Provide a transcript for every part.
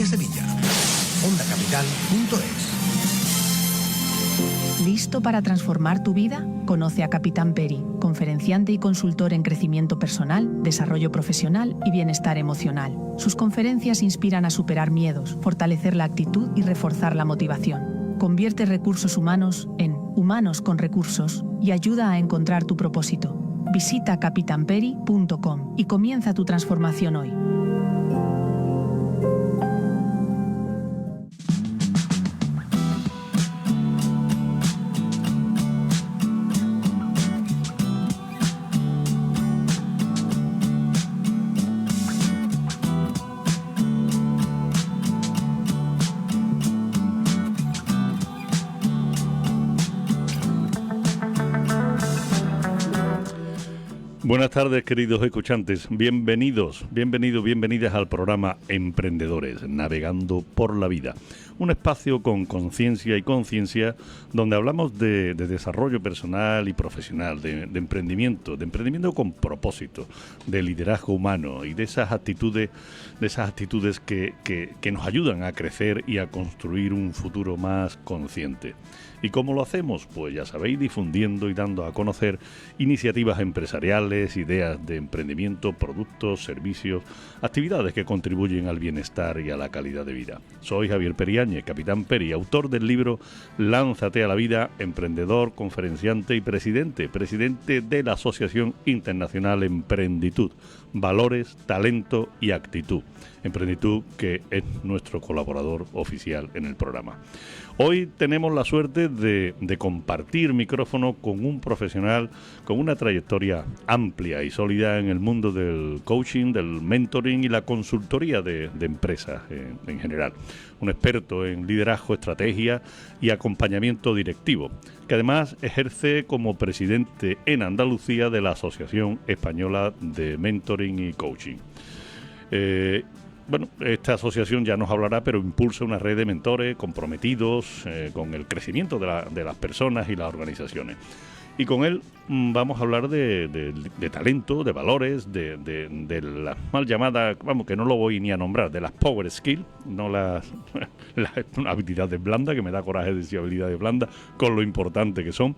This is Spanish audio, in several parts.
de Sevilla. OndaCapital.es. ¿Listo para transformar tu vida? Conoce a Capitán Peri, conferenciante y consultor en crecimiento personal, desarrollo profesional y bienestar emocional. Sus conferencias inspiran a superar miedos, fortalecer la actitud y reforzar la motivación. Convierte recursos humanos en humanos con recursos y ayuda a encontrar tu propósito. Visita capitanperi.com y comienza tu transformación hoy. Buenas tardes, queridos escuchantes. Bienvenidas al programa Emprendedores, Navegando por la Vida. Un espacio con conciencia y conciencia donde hablamos de desarrollo personal y profesional, de emprendimiento con propósito, de liderazgo humano y de esas actitudes que nos ayudan a crecer y a construir un futuro más consciente. ¿Y cómo lo hacemos? Pues ya sabéis, difundiendo y dando a conocer iniciativas empresariales, ideas de emprendimiento, productos, servicios, actividades que contribuyen al bienestar y a la calidad de vida. Soy Javier Periáñez, Capitán Peri, autor del libro Lánzate a la vida, emprendedor, conferenciante y presidente de la Asociación Internacional Emprenditud, Valores, Talento y Actitud. Emprenditud, que es nuestro colaborador oficial en el programa. Hoy tenemos la suerte de compartir micrófono con un profesional con una trayectoria amplia y sólida en el mundo del coaching, del mentoring y la consultoría de empresas en general. Un experto en liderazgo, estrategia y acompañamiento directivo, que además ejerce como presidente en Andalucía de la Asociación Española de Mentoring y Coaching. Bueno, esta asociación ya nos hablará, pero impulsa una red de mentores comprometidos con el crecimiento de las personas y las organizaciones. Y con él vamos a hablar de talento, de valores, de las mal llamadas, vamos, que no lo voy ni a nombrar, de las power skills, no las habilidades blandas, que me da coraje decir habilidades blandas, con lo importante que son.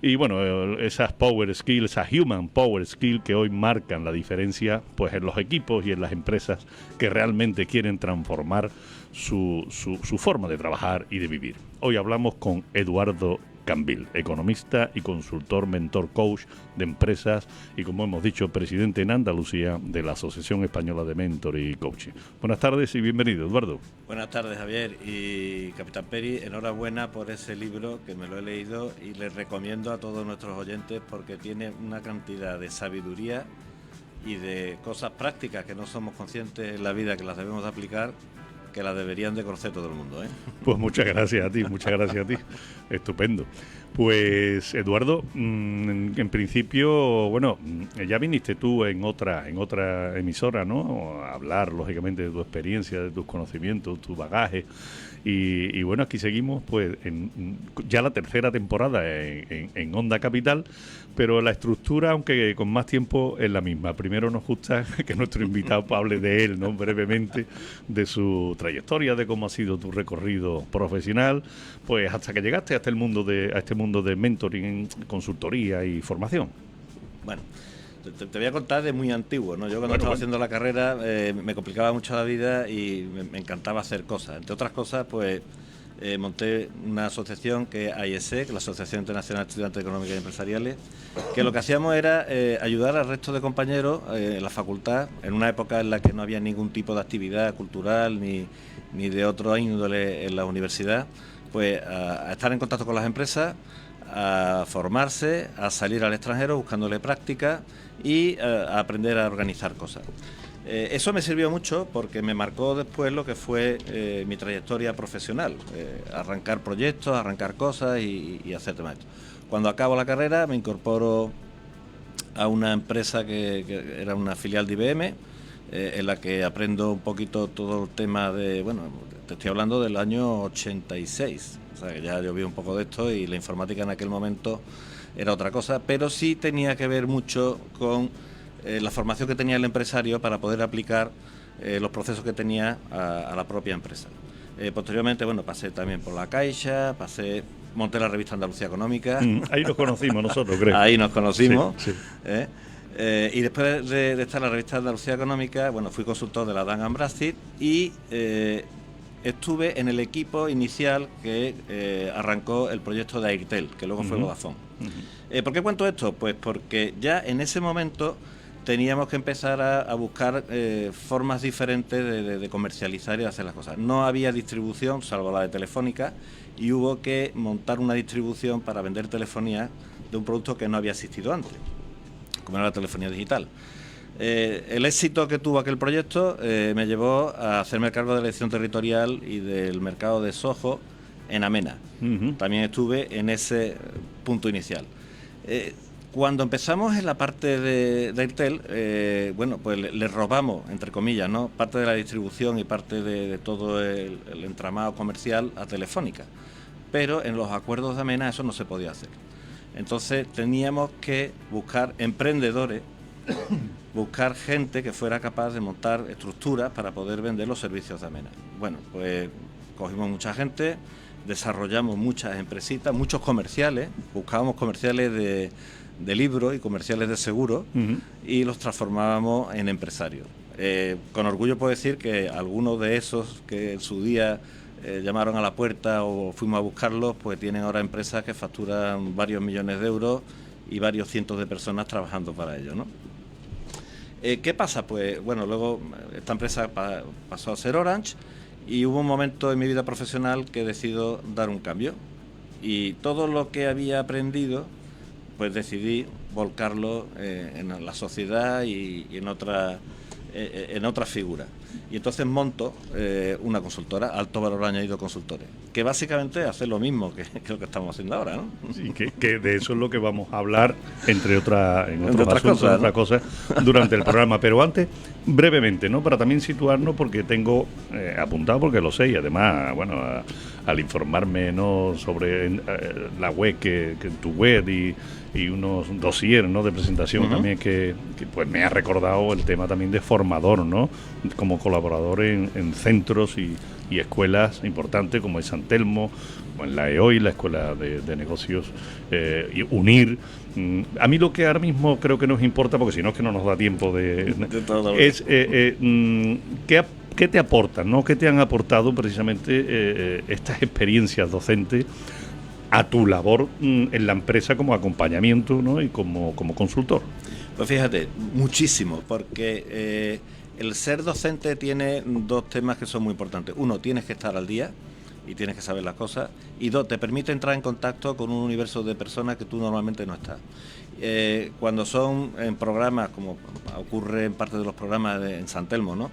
Y bueno, esas power skills, esas human power skills que hoy marcan la diferencia pues en los equipos y en las empresas que realmente quieren transformar su forma de trabajar y de vivir. Hoy hablamos con Eduardo Cambil, economista y consultor, mentor, coach de empresas y, como hemos dicho, presidente en Andalucía de la Asociación Española de Mentor y Coaching. Buenas tardes y bienvenido, Eduardo. Buenas tardes, Javier y Capitán Peri. Enhorabuena por ese libro, que me lo he leído y les recomiendo a todos nuestros oyentes porque tiene una cantidad de sabiduría y de cosas prácticas que no somos conscientes en la vida que las debemos de aplicar, que la deberían de conocer todo el mundo, ¿eh? Pues muchas gracias a ti. Estupendo. Pues Eduardo, en principio, bueno, ya viniste tú en otra emisora, ¿no? A hablar, lógicamente, de tu experiencia, de tus conocimientos, tu bagaje. Y bueno, aquí seguimos pues ya la tercera temporada en Onda Capital, pero la estructura, aunque con más tiempo, es la misma. Primero nos gusta que nuestro invitado hable de él, ¿no? Brevemente, de su trayectoria, de cómo ha sido tu recorrido profesional, pues hasta que llegaste a este mundo de mentoring, consultoría y formación. Bueno, te voy a contar de muy antiguo, ¿no? Yo cuando estaba haciendo la carrera me complicaba mucho la vida y me encantaba hacer cosas. Entre otras cosas, pues monté una asociación que es AIESE, que es la Asociación Internacional de Estudiantes Económicos y Empresariales, que lo que hacíamos era ayudar al resto de compañeros en la facultad, en una época en la que no había ningún tipo de actividad cultural ni de otro índole en la universidad, pues a estar en contacto con las empresas, a formarse, a salir al extranjero buscándole práctica y a aprender a organizar cosas. Eso me sirvió mucho porque me marcó después lo que fue mi trayectoria profesional, arrancar proyectos, arrancar cosas y hacer temas. Cuando acabo la carrera me incorporo a una empresa que era una filial de IBM, en la que aprendo un poquito todo el tema de, bueno, te estoy hablando del año 86, o sea que ya yo vi un poco de esto y la informática en aquel momento era otra cosa, pero sí tenía que ver mucho con la formación que tenía el empresario para poder aplicar los procesos que tenía a la propia empresa. Posteriormente, bueno, pasé también por la Caixa, monté la revista Andalucía Económica. Ahí nos conocimos nosotros, creo. Ahí nos conocimos. Sí, sí. Y después de estar en la revista Andalucía Económica, bueno, fui consultor de la Dun & Bradstreet y estuve en el equipo inicial que arrancó el proyecto de Airtel, que luego fue Vodafone. ¿Por qué cuento esto? Pues porque ya en ese momento teníamos que empezar a buscar formas diferentes de comercializar y de hacer las cosas. No había distribución, salvo la de Telefónica, y hubo que montar una distribución para vender telefonía de un producto que no había existido antes, como era la telefonía digital. El éxito que tuvo aquel proyecto me llevó a hacerme cargo de la dirección territorial y del mercado de Soho en Amena. También estuve en ese punto inicial. Cuando empezamos en la parte de Airtel, bueno, pues le robamos, entre comillas, ¿no?, parte de la distribución y parte de todo el entramado comercial a Telefónica. Pero en los acuerdos de Amena eso no se podía hacer. Entonces teníamos que buscar emprendedores, buscar gente que fuera capaz de montar estructuras para poder vender los servicios de Amena. Bueno, pues cogimos mucha gente, desarrollamos muchas empresitas, muchos comerciales, buscábamos comerciales de libros y comerciales de seguros y los transformábamos en empresarios. Con orgullo puedo decir que algunos de esos que en su día llamaron a la puerta o fuimos a buscarlos, pues tienen ahora empresas que facturan varios millones de euros y varios cientos de personas trabajando para ello, ¿no? ¿Qué pasa? Pues bueno, luego esta empresa pasó a ser Orange y hubo un momento en mi vida profesional que decido dar un cambio y todo lo que había aprendido pues decidí volcarlo en la sociedad y en otra figura. Y entonces monto una consultora, Alto Valor Añadido Consultores, que básicamente hace lo mismo que lo que estamos haciendo ahora, ¿no? Sí, que de eso es lo que vamos a hablar, entre otras cosas, durante el programa. Pero antes, brevemente, ¿no?, para también situarnos, porque tengo apuntado, porque lo sé, y además, bueno, al informarme, ¿no?, sobre la web, que tu web y unos dossiers, ¿no?, de presentación también que pues me ha recordado el tema también de formador, ¿no?, como colaborador en centros y escuelas importantes como es San Telmo, como en la EOI, la Escuela de Negocios, y UNIR. A mí lo que ahora mismo creo que nos importa, porque si no es que no nos da tiempo es ¿qué te aportan, ¿no?, qué te han aportado precisamente estas experiencias docentes a tu labor en la empresa como acompañamiento, ¿no?, y como consultor? Pues fíjate, muchísimo, porque el ser docente tiene dos temas que son muy importantes. Uno, tienes que estar al día y tienes que saber las cosas. Y dos, te permite entrar en contacto con un universo de personas que tú normalmente no estás. Cuando son en programas, como ocurre en parte de los programas en San Telmo, ¿no?,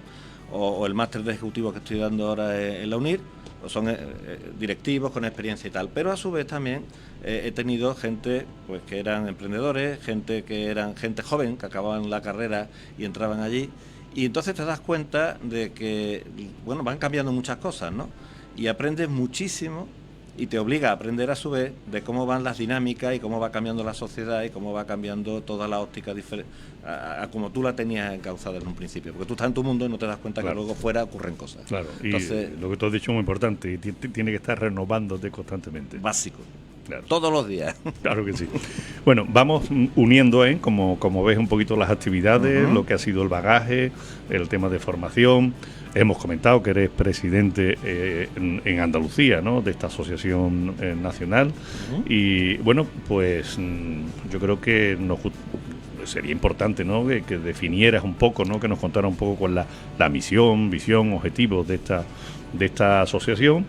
o el máster de ejecutivo que estoy dando ahora en la UNIR, son directivos con experiencia y tal, pero a su vez también he tenido gente pues que eran emprendedores, gente joven que acababan la carrera y entraban allí, y entonces te das cuenta de que bueno, van cambiando muchas cosas, ¿no?, y aprendes muchísimo y te obliga a aprender a su vez de cómo van las dinámicas y cómo va cambiando la sociedad y cómo va cambiando toda la óptica a como tú la tenías encauzada en un principio, porque tú estás en tu mundo y no te das cuenta que luego fuera ocurren cosas. Claro, entonces, y lo que tú has dicho es muy importante, tiene que estar renovándote constantemente. Básico. Claro. Todos los días. Claro que sí. Bueno, vamos uniendo, como ves, un poquito las actividades, lo que ha sido el bagaje, el tema de formación. Hemos comentado que eres presidente en Andalucía, ¿no?, de esta asociación nacional. Y bueno, pues yo creo que sería importante, ¿no?, que definieras un poco, ¿no?, que nos contaras un poco con la misión, visión, objetivos de esta asociación.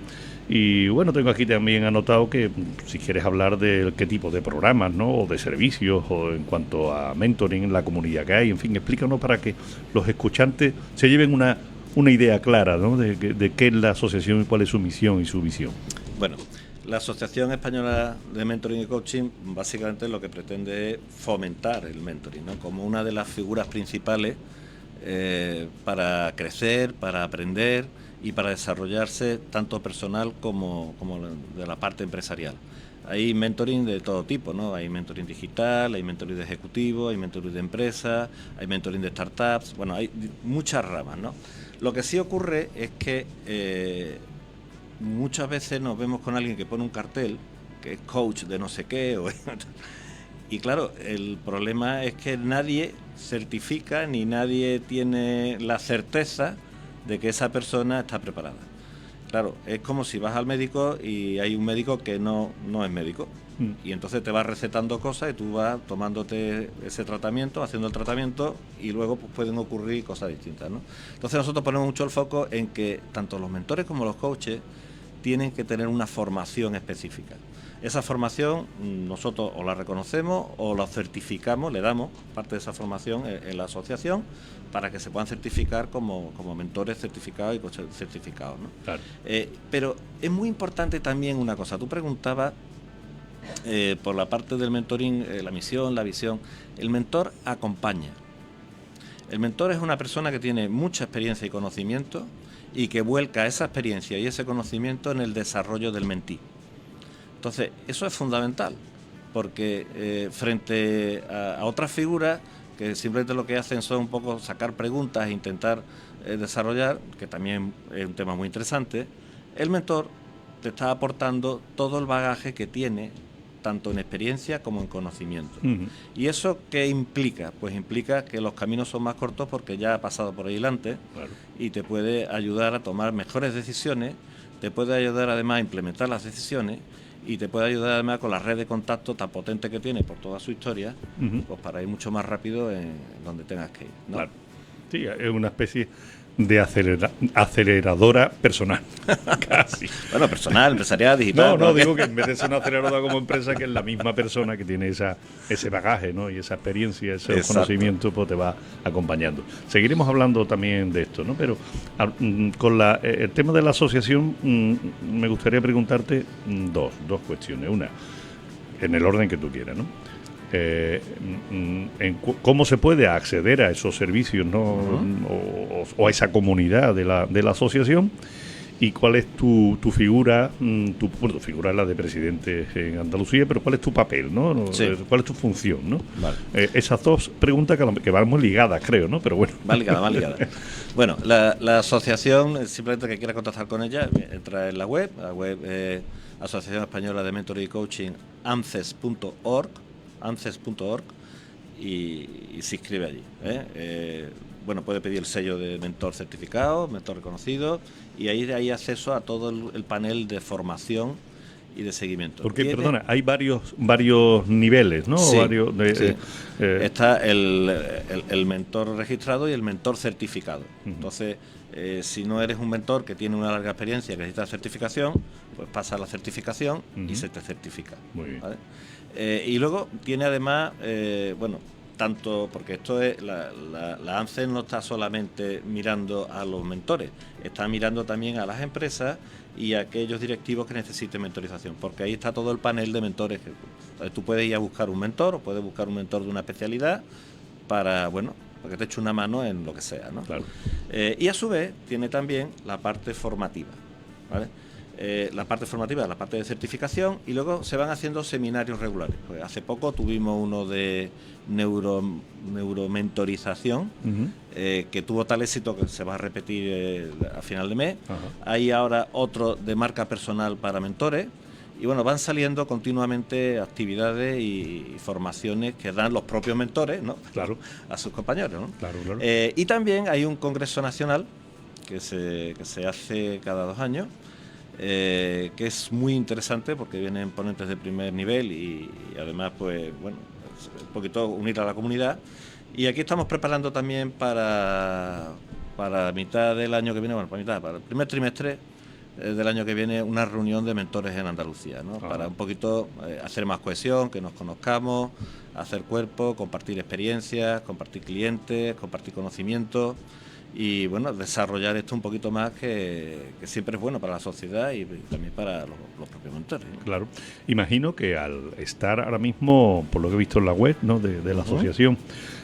Y bueno, tengo aquí también anotado que si quieres hablar de qué tipo de programas, ¿no?, o de servicios, o en cuanto a mentoring en la comunidad que hay, en fin, explícanos para que los escuchantes se lleven una idea clara, ¿no?, de qué es la asociación y cuál es su misión y su visión. Bueno, la Asociación Española de Mentoring y Coaching básicamente lo que pretende es fomentar el mentoring, ¿no?, como una de las figuras principales para crecer, para aprender y para desarrollarse tanto personal como de la parte empresarial. Hay mentoring de todo tipo, ¿no? Hay mentoring digital, hay mentoring de ejecutivo, hay mentoring de empresas, hay mentoring de startups, bueno, hay muchas ramas, ¿no? Lo que sí ocurre es que muchas veces nos vemos con alguien que pone un cartel, que es coach de no sé qué, y claro, el problema es que nadie certifica ni nadie tiene la certeza de que esa persona está preparada. Claro, es como si vas al médico y hay un médico que no es médico. Y entonces te va recetando cosas y tú vas tomándote ese tratamiento, haciendo el tratamiento, y luego pues pueden ocurrir cosas distintas, ¿no? Entonces nosotros ponemos mucho el foco en que tanto los mentores como los coaches tienen que tener una formación específica. Esa formación nosotros o la reconocemos o la certificamos, le damos parte de esa formación en la asociación para que se puedan certificar como mentores certificados y coaches certificados, ¿no? Claro. Pero es muy importante también una cosa. Tú preguntabas por la parte del mentoring, la misión, la visión. El mentor acompaña. El mentor es una persona que tiene mucha experiencia y conocimiento y que vuelca esa experiencia y ese conocimiento en el desarrollo del mentí. Entonces, eso es fundamental, porque frente a otras figuras que simplemente lo que hacen son un poco sacar preguntas e intentar desarrollar, que también es un tema muy interesante, el mentor te está aportando todo el bagaje que tiene, tanto en experiencia como en conocimiento. ¿Y eso qué implica? Pues implica que los caminos son más cortos porque ya ha pasado por ahí delante. Claro. Y te puede ayudar a tomar mejores decisiones, te puede ayudar además a implementar las decisiones y te puede ayudar además con la red de contacto tan potente que tiene por toda su historia, pues para ir mucho más rápido en donde tengas que ir, ¿no? Claro. Sí, es una especie de aceleradora personal. Casi. Bueno, personal, empresarial, digital. No, digo que en vez de ser una aceleradora como empresa, que es la misma persona que tiene ese bagaje, ¿no? Y esa experiencia, ese conocimiento, pues te va acompañando. Seguiremos hablando también de esto, ¿no? Pero con el tema de la asociación, me gustaría preguntarte dos cuestiones. Una, en el orden que tú quieras, ¿no? ¿Cómo se puede acceder a esos servicios, ¿no? O a esa comunidad de la asociación? ¿Y cuál es tu figura? Tu figura es la de presidente en Andalucía, pero ¿cuál es tu papel, ¿no? Sí. ¿Cuál es tu función, ¿no? Vale. Esas dos preguntas que van muy ligadas, creo, ¿no? Pero bueno. Van ligadas. Bueno, la asociación, simplemente que quiera contactar con ella, entra en la web Asociación Española de Mentoring y Coaching, ances.org, y se inscribe allí. Bueno, puede pedir el sello de mentor certificado, mentor reconocido, y ahí hay acceso a todo el panel de formación y de seguimiento. Porque, perdona, hay varios niveles, ¿no? Sí, sí. Está el mentor registrado y el mentor certificado. Entonces, si no eres un mentor que tiene una larga experiencia y necesita certificación, pues pasa a la certificación y se te certifica. Muy bien. ¿Vale? Y luego tiene además, tanto, porque esto es, la ANCES no está solamente mirando a los mentores, está mirando también a las empresas y a aquellos directivos que necesiten mentorización, porque ahí está todo el panel de mentores. Tú puedes ir a buscar un mentor o puedes buscar un mentor de una especialidad para que te eche una mano en lo que sea, ¿no? Claro. Y a su vez tiene también la parte formativa, ¿vale? La parte formativa, la parte de certificación, y luego se van haciendo seminarios regulares. Pues hace poco tuvimos uno de neuromentorización, que tuvo tal éxito que se va a repetir a final de mes. Hay ahora otro de marca personal para mentores, y bueno, van saliendo continuamente actividades y formaciones que dan los propios mentores, ¿no? Claro. A sus compañeros, ¿no? Claro. Y también hay un congreso nacional que se hace cada 2 años, que es muy interesante porque vienen ponentes de primer nivel y además, pues bueno, un poquito unir a la comunidad. Y aquí estamos preparando también para mitad del año que viene, para el primer trimestre del año que viene, una reunión de mentores en Andalucía, ¿no? Para un poquito hacer más cohesión, que nos conozcamos, hacer cuerpo, compartir experiencias, compartir clientes, compartir conocimientos. Y bueno, desarrollar esto un poquito más, que siempre es bueno para la sociedad y también para los propios mentores, ¿no? Claro. Imagino que al estar ahora mismo, por lo que he visto en la web, ¿no? de la asociación,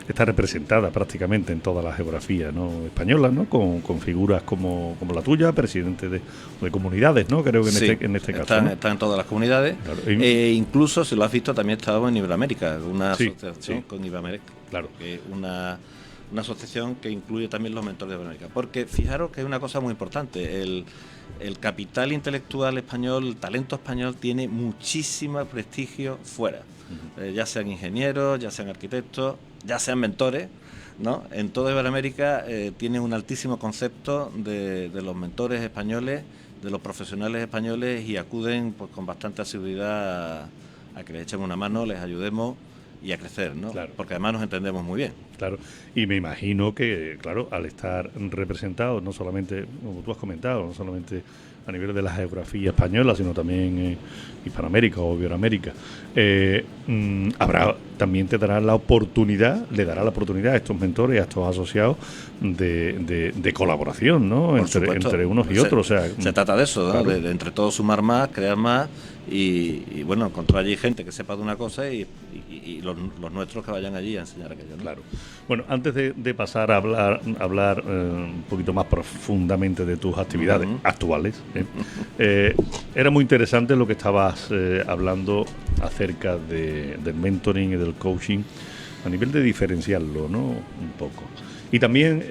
está representada prácticamente en toda la geografía, ¿no? española, ¿no? Con figuras como la tuya, presidente de comunidades, ¿no? Creo que en este caso. Está en todas las comunidades. Claro. Incluso, si lo has visto, también estábamos en Iberoamérica, una asociación con Iberoamérica, claro. que es una una asociación que incluye también los mentores de Iberoamérica. Porque fijaros que hay una cosa muy importante, el capital intelectual español, el talento español tiene muchísimo prestigio fuera, ya sean ingenieros, ya sean arquitectos, ya sean mentores, ¿no? En toda Iberoamérica tienen un altísimo concepto de los mentores españoles, de los profesionales españoles, y acuden pues con bastante asiduidad a que les echen una mano, les ayudemos y a crecer, ¿no? Claro. Porque además nos entendemos muy bien. Claro, y me imagino que, claro, al estar representados, no solamente, como tú has comentado, no solamente a nivel de la geografía española, sino también Hispanoamérica o Iberoamérica, también te dará la oportunidad, le dará la oportunidad a estos mentores, a estos asociados de colaboración, ¿no? Entre unos y otros. O sea, se trata de eso, ¿no? Claro. De entre todos sumar más, crear más y bueno, encontrar allí gente que sepa de una cosa y los nuestros que vayan allí a enseñar aquello, ¿no? Claro. Bueno, antes de pasar a hablar un poquito más profundamente de tus actividades actuales, era muy interesante lo que estabas hablando acerca del mentoring y del coaching, a nivel de diferenciarlo, ¿no? Un poco. Y también,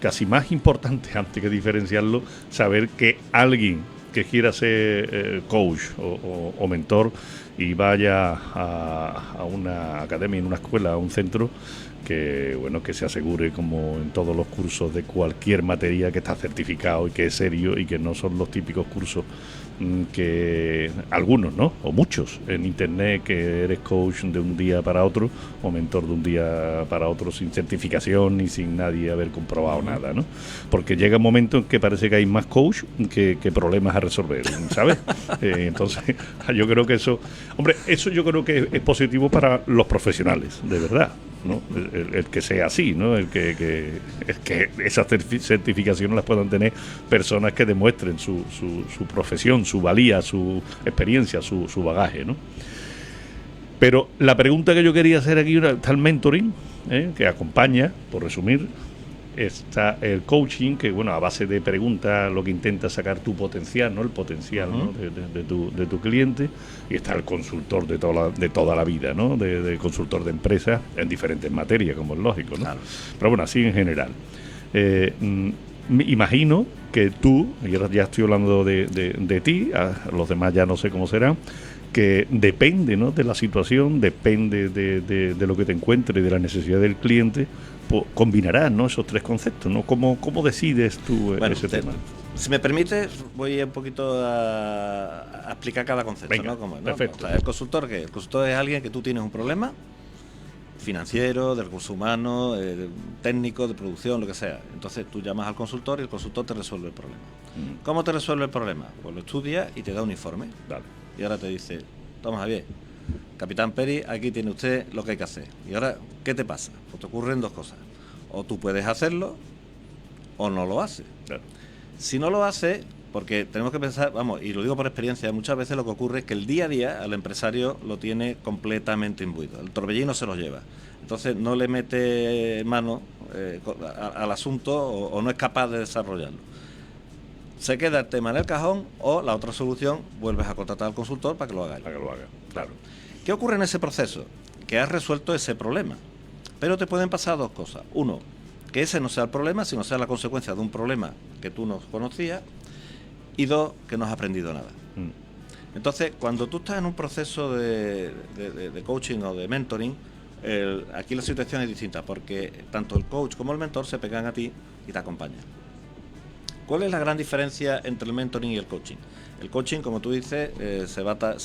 casi más importante, antes que diferenciarlo, saber que alguien que quiera ser coach o mentor y vaya a una academia, en una escuela, a un centro, que bueno, que se asegure, como en todos los cursos de cualquier materia, que está certificado y que es serio y que no son los típicos cursos que algunos, ¿no? O muchos en internet, que eres coach de un día para otro o mentor de un día para otro sin certificación ni sin nadie haber comprobado nada, ¿no? Porque llega un momento en que parece que hay más coach que problemas a resolver, ¿sabes? Entonces, yo creo que eso yo creo que es positivo para los profesionales, de verdad, ¿no? El que sea así, ¿no? El que esas certificaciones las puedan tener personas que demuestren su profesión, su valía, su experiencia, su bagaje, ¿no? Pero la pregunta que yo quería hacer aquí, está el mentoring, que acompaña, por resumir, está el coaching, que bueno, a base de preguntas lo que intenta sacar tu potencial, ¿no? El potencial, ¿no? de tu cliente, y está el consultor de toda la vida, ¿no? De consultor de empresas en diferentes materias, como es lógico, ¿no? Claro. Pero bueno, así en general. Me imagino que tú, y ahora ya estoy hablando de ti, a los demás ya no sé cómo serán, que depende, ¿no? De la situación, depende de lo que te encuentres y de la necesidad del cliente, pues combinarás, ¿no? Esos tres conceptos, ¿no? ¿Cómo decides tú ese tema? Si me permites, voy un poquito a explicar cada concepto. Venga, ¿no? Como, ¿no? perfecto. O sea, ¿el consultor qué? El consultor es alguien que tú tienes un problema financiero, de recursos humanos, técnico, de producción, lo que sea. Entonces tú llamas al consultor y el consultor te resuelve el problema. ¿Cómo te resuelve el problema? Pues lo estudia y te da un informe. Dale. Y ahora te dice, toma Javier, Capitán Peri, aquí tiene usted lo que hay que hacer. Y ahora, ¿qué te pasa? Pues te ocurren dos cosas. O tú puedes hacerlo o no lo haces. Claro. Si no lo haces, porque tenemos que pensar, vamos, y lo digo por experiencia, muchas veces lo que ocurre es que el día a día al empresario lo tiene completamente imbuido. El torbellino se lo lleva. Entonces no le mete mano al asunto o no es capaz de desarrollarlo. Se queda el tema en el cajón, o la otra solución, vuelves a contratar al consultor para que lo haga él. Para que lo haga, claro. ¿Qué ocurre en ese proceso? Que has resuelto ese problema. Pero te pueden pasar dos cosas. Uno, que ese no sea el problema, sino sea la consecuencia de un problema que tú no conocías. Y dos, que no has aprendido nada. Entonces, cuando tú estás en un proceso de coaching o de mentoring, aquí la situación es distinta, porque tanto el coach como el mentor se pegan a ti y te acompañan. ¿Cuál es la gran diferencia entre el mentoring y el coaching? El coaching, como tú dices, se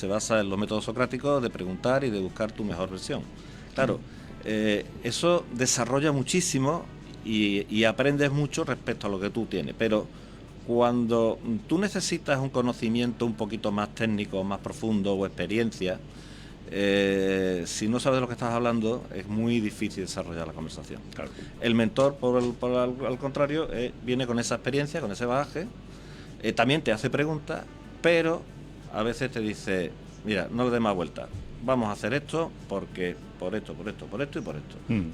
basa en los métodos socráticos de preguntar y de buscar tu mejor versión. Claro, eso desarrolla muchísimo y aprendes mucho respecto a lo que tú tienes, pero cuando tú necesitas un conocimiento un poquito más técnico, más profundo o experiencia, si no sabes de lo que estás hablando, es muy difícil desarrollar la conversación. Claro. El mentor, al contrario, viene con esa experiencia, con ese bagaje, también te hace preguntas, pero a veces te dice, mira, no le des más vueltas, vamos a hacer esto porque por esto y por esto.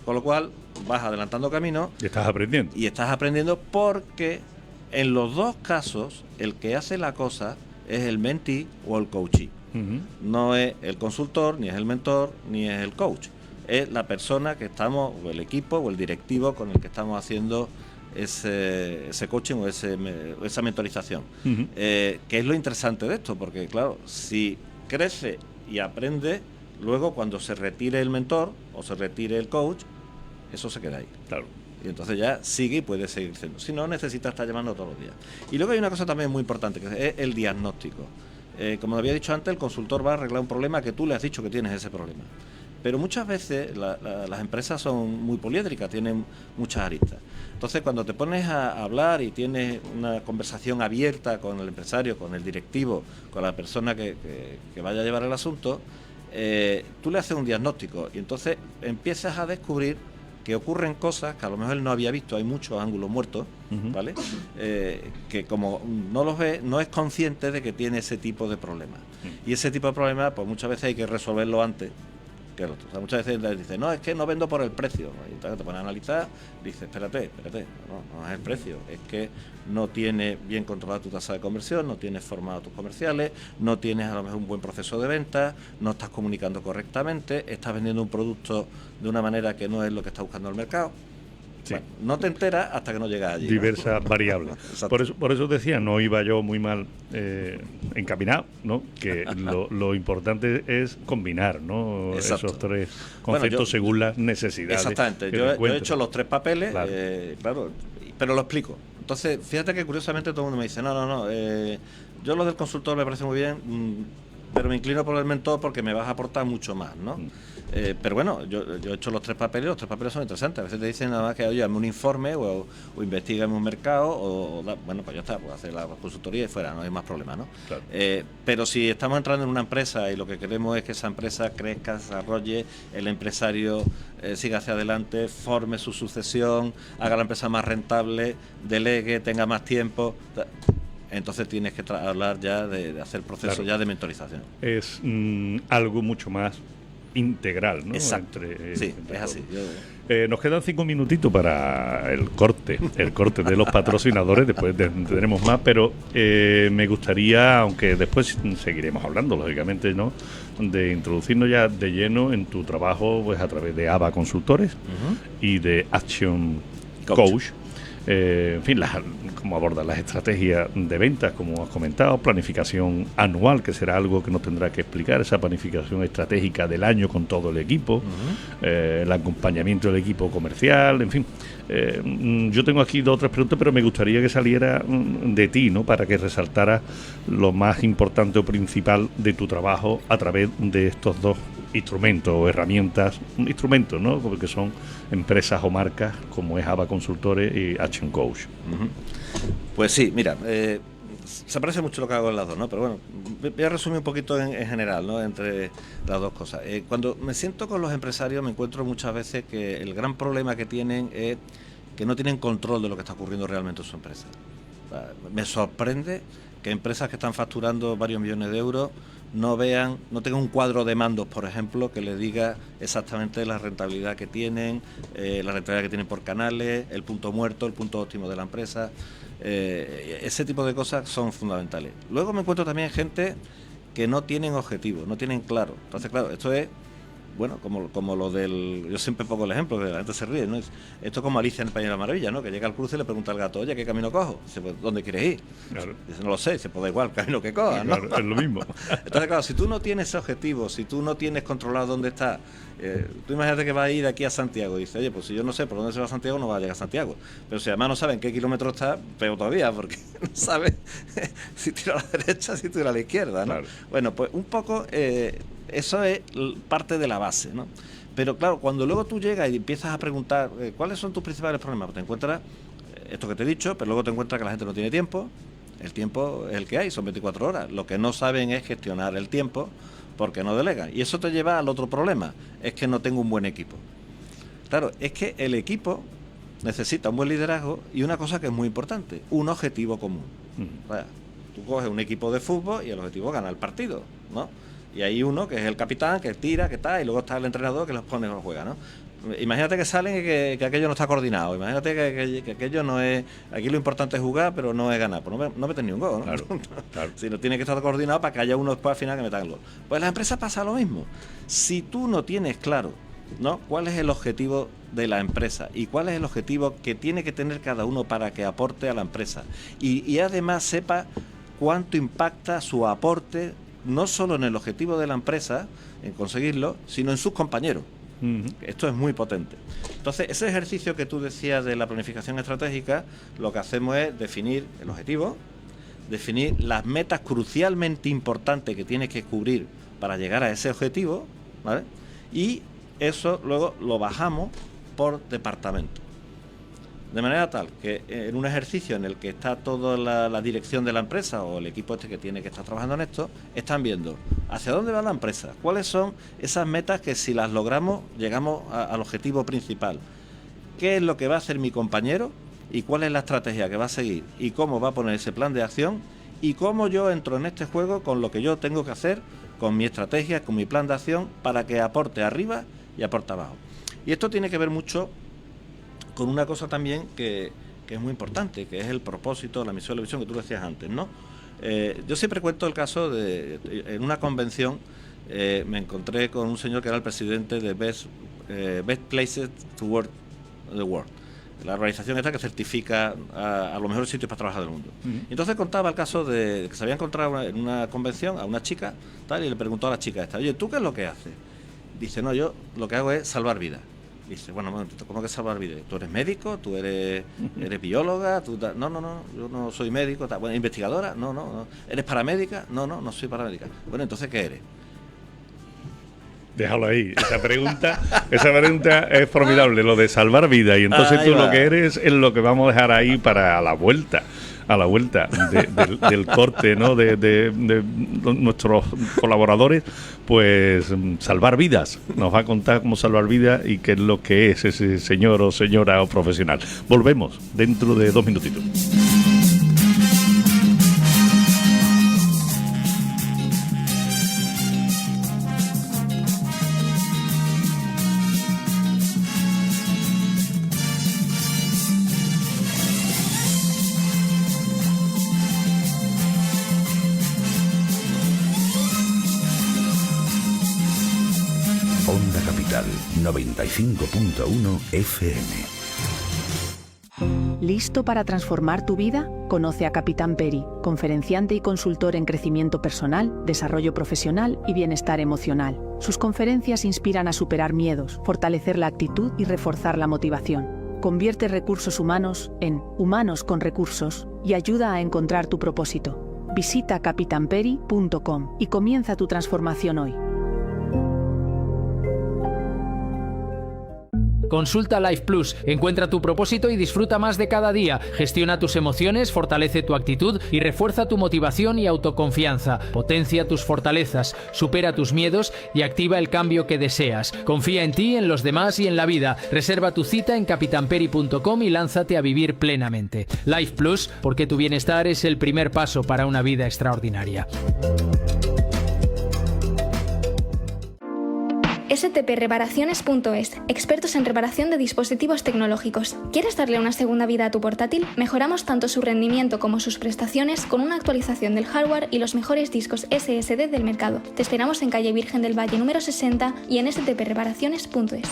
Con lo cual vas adelantando camino. Y estás aprendiendo. Y estás aprendiendo porque en los dos casos el que hace la cosa es el mentee o el coachee. No es el consultor, ni es el mentor, ni es el coach. es la persona que estamos, o el equipo, o el directivo con el que estamos haciendo ese coaching o esa mentorización. Que es lo interesante de esto, porque claro, si crece y aprende, luego cuando se retire el mentor o se retire el coach, eso se queda ahí. Claro. Y entonces ya sigue y puede seguir siendo. Si no, necesita estar llamando todos los días. Y luego hay una cosa también muy importante, que es el diagnóstico. Como había dicho antes, el consultor va a arreglar un problema que tú le has dicho que tienes ese problema. Pero muchas veces las empresas son muy poliédricas, tienen muchas aristas. Entonces, cuando te pones a hablar y tienes una conversación abierta con el empresario, con el directivo, con la persona que vaya a llevar el asunto, tú le haces un diagnóstico y entonces empiezas a descubrir que ocurren cosas que a lo mejor él no había visto. Hay muchos ángulos muertos, ¿vale? Que como no los ve, no es consciente de que tiene ese tipo de problemas. Y ese tipo de problemas, pues muchas veces hay que resolverlo antes que el otro. O sea, muchas veces le dice, no, es que no vendo por el precio. Y entonces te pones a analizar, dices, espérate, no es el precio, es que no tienes bien controlada tu tasa de conversión, no tienes formado tus comerciales, no tienes a lo mejor un buen proceso de venta, no estás comunicando correctamente, estás vendiendo un producto de una manera que no es lo que está buscando el mercado. Sí. Bueno, no te enteras hasta que no llegas allí. Diversas variables. Por eso decía, no iba yo muy mal encaminado, ¿no? Que lo importante es combinar, ¿no? Esos tres conceptos según las necesidades. Exactamente. Yo he hecho los tres papeles, claro, pero lo explico. Entonces, fíjate que curiosamente todo el mundo me dice, no, yo lo del consultor me parece muy bien, pero me inclino por el mentor porque me vas a aportar mucho más, ¿no? Pero bueno, yo he hecho los tres papeles son interesantes. A veces te dicen nada más que, oye, hazme un informe o investígame un mercado bueno, pues ya está, pues hacer la consultoría y fuera, no hay más problema, ¿no? Claro. Pero si estamos entrando en una empresa y lo que queremos es que esa empresa crezca, desarrolle, el empresario siga hacia adelante, forme su sucesión, haga la empresa más rentable, delegue, tenga más tiempo, entonces tienes que hablar ya de hacer procesos ya de mentorización. Es algo mucho más integral, ¿no? Exacto. Sí, es así. Nos quedan 5 minutitos para el corte de los patrocinadores, después tendremos más, pero me gustaría, aunque después seguiremos hablando, lógicamente, ¿no?, de introducirnos ya de lleno en tu trabajo, pues a través de ABA Consultores y de Action Coach. En fin, cómo abordar las estrategias de ventas, como has comentado, planificación anual, que será algo que nos tendrá que explicar, esa planificación estratégica del año con todo el equipo, el acompañamiento del equipo comercial, en fin. Yo tengo aquí 2 o 3 preguntas, pero me gustaría que saliera de ti, ¿no?, para que resaltara lo más importante o principal de tu trabajo a través de estos 2 instrumentos o herramientas, instrumentos, ¿no?, porque son empresas o marcas como es ABA Consultores y Action Coach. Pues sí, mira, se parece mucho lo que hago en las dos, ¿no? Pero bueno, voy a resumir un poquito en general, ¿no?, entre las dos cosas. Cuando me siento con los empresarios me encuentro muchas veces que el gran problema que tienen es que no tienen control de lo que está ocurriendo realmente en su empresa. O sea, me sorprende que empresas que están facturando varios millones de euros no tengan un cuadro de mandos, por ejemplo, que les diga exactamente la rentabilidad que tienen, la rentabilidad que tienen por canales, el punto muerto, el punto óptimo de la empresa. Ese tipo de cosas son fundamentales. Luego me encuentro también gente que no tienen objetivos, no tienen claro. Entonces, claro, esto es, bueno, como lo del... Yo siempre pongo el ejemplo, que la gente se ríe, ¿no? Esto es como Alicia en el País de la Maravilla, ¿no? Que llega al cruce y le pregunta al gato, oye, ¿qué camino cojo? Dice, pues, ¿dónde quieres ir? Claro. Dice, no lo sé. Dice, pues da igual el camino que cojas, ¿no? Claro, es lo mismo. Entonces, claro, si tú no tienes ese objetivo, si tú no tienes controlado dónde está, tú imagínate que vas a ir de aquí a Santiago. Dice, oye, pues si yo no sé por dónde se va a Santiago, no va a llegar a Santiago. Pero si además no saben qué kilómetro está, peor todavía, porque no saben si tira a la derecha, si tira a la izquierda, ¿no? Claro. Bueno, pues un poco eso es parte de la base, ¿no? Pero claro, cuando luego tú llegas y empiezas a preguntar ¿cuáles son tus principales problemas? Pues te encuentras esto que te he dicho, pero luego te encuentras que la gente no tiene tiempo. El tiempo es el que hay, son 24 horas. Lo que no saben es gestionar el tiempo porque no delegan. Y eso te lleva al otro problema, es que no tengo un buen equipo. Claro, es que el equipo necesita un buen liderazgo y una cosa que es muy importante, un objetivo común. O sea, tú coges un equipo de fútbol y el objetivo es ganar el partido, ¿no? Y hay uno que es el capitán, que tira, que está, y luego está el entrenador que los pone y los juega, ¿no? Imagínate que salen y que aquello no está coordinado. Imagínate que aquello no es... Aquí lo importante es jugar, pero no es ganar. Pues no metes ni un gol, ¿no? Claro, claro. Si no tiene que estar coordinado para que haya uno después al final que meta el gol. Pues en las empresas pasa lo mismo. Si tú no tienes claro ¿no? ¿Cuál es el objetivo de la empresa? ¿Y cuál es el objetivo que tiene que tener cada uno para que aporte a la empresa? Y además sepa cuánto impacta su aporte, no solo en el objetivo de la empresa, en conseguirlo, sino en sus compañeros. Esto es muy potente. Entonces, ese ejercicio que tú decías de la planificación estratégica, lo que hacemos es definir el objetivo, definir las metas crucialmente importantes que tienes que cubrir para llegar a ese objetivo, ¿vale? Y eso luego lo bajamos por departamento. De manera tal que en un ejercicio en el que está toda la dirección de la empresa o el equipo que tiene que estar trabajando en esto, están viendo hacia dónde va la empresa, cuáles son esas metas que si las logramos llegamos al objetivo principal, qué es lo que va a hacer mi compañero y cuál es la estrategia que va a seguir y cómo va a poner ese plan de acción y cómo yo entro en este juego con lo que yo tengo que hacer, con mi estrategia, con mi plan de acción para que aporte arriba y aporte abajo. Y esto tiene que ver mucho con una cosa también que es muy importante, que es el propósito, la misión, la visión que tú decías antes, ¿no? Yo siempre cuento el caso de, en una convención, me encontré con un señor que era el presidente de Best Places to Work in the World, la organización esta que certifica a los mejores sitios para trabajar del mundo. Entonces contaba el caso de que se había encontrado en una convención a una chica, tal, y le preguntó a la chica esta, oye, ¿tú qué es lo que haces? Dice, no, yo lo que hago es salvar vidas. Dice, bueno, ¿cómo que salvar vidas? ¿Tú eres médico? ¿Tú eres bióloga? No, yo no soy médico. Bueno, ¿investigadora? No. ¿Eres paramédica? No soy paramédica. Bueno, entonces, ¿qué eres? Déjalo ahí. Esa pregunta es formidable, lo de salvar vidas. Y entonces tú lo que eres es lo que vamos a dejar ahí para la vuelta del corte, ¿no? de nuestros colaboradores, pues salvar vidas. Nos va a contar cómo salvar vidas y qué es lo que es ese señor o señora o profesional. Volvemos dentro de 2 minutitos. Onda Capital 95.1 FM. ¿Listo para transformar tu vida? Conoce a Capitán Peri, conferenciante y consultor en crecimiento personal, desarrollo profesional y bienestar emocional. Sus conferencias inspiran a superar miedos, fortalecer la actitud y reforzar la motivación. Convierte recursos humanos en humanos con recursos y ayuda a encontrar tu propósito. Visita capitanperi.com y comienza tu transformación hoy. Consulta Life Plus, encuentra tu propósito y disfruta más de cada día. Gestiona tus emociones, fortalece tu actitud y refuerza tu motivación y autoconfianza. Potencia tus fortalezas, supera tus miedos y activa el cambio que deseas. Confía en ti, en los demás y en la vida. Reserva tu cita en capitanperi.com y lánzate a vivir plenamente. Life Plus, porque tu bienestar es el primer paso para una vida extraordinaria. STPreparaciones.es, expertos en reparación de dispositivos tecnológicos. ¿Quieres darle una segunda vida a tu portátil? Mejoramos tanto su rendimiento como sus prestaciones con una actualización del hardware y los mejores discos SSD del mercado. Te esperamos en calle Virgen del Valle número 60 y en stpreparaciones.es.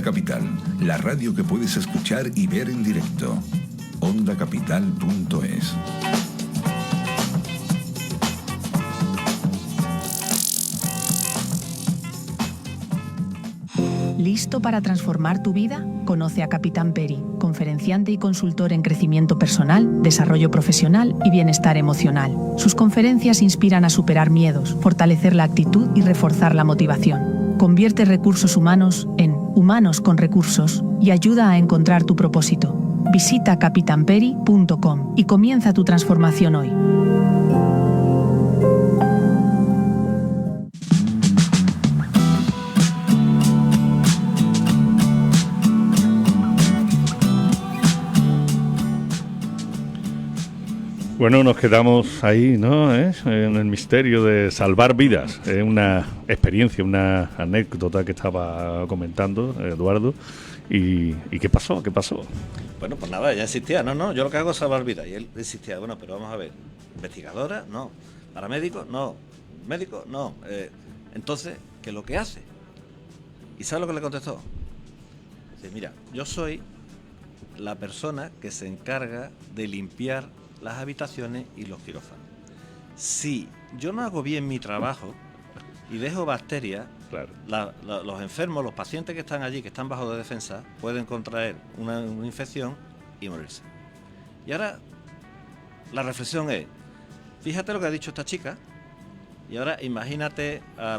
Capital, la radio que puedes escuchar y ver en directo. OndaCapital.es. ¿Listo para transformar tu vida? Conoce a Capitán Peri, conferenciante y consultor en crecimiento personal, desarrollo profesional y bienestar emocional. Sus conferencias inspiran a superar miedos, fortalecer la actitud y reforzar la motivación. Convierte recursos humanos en humanos con recursos y ayuda a encontrar tu propósito. Visita capitanperi.com y comienza tu transformación hoy. Bueno, nos quedamos ahí, ¿no? En el misterio de salvar vidas. Es una experiencia, una anécdota que estaba comentando Eduardo. ¿Y qué pasó? ¿Qué pasó? Bueno, pues nada, ella insistía, no, yo lo que hago es salvar vidas. Y él insistía, bueno, pero vamos a ver, ¿investigadora? No. ¿Paramédico? No. ¿Médico? No. Entonces, ¿qué es lo que hace? ¿Y sabe lo que le contestó? Dice, mira, yo soy la persona que se encarga de limpiar las habitaciones y los quirófanos. Si yo no hago bien mi trabajo y dejo bacterias, claro, los enfermos, los pacientes que están allí, que están bajo de defensa, pueden contraer una infección y morirse. Y ahora la reflexión es, fíjate lo que ha dicho esta chica, y ahora imagínate a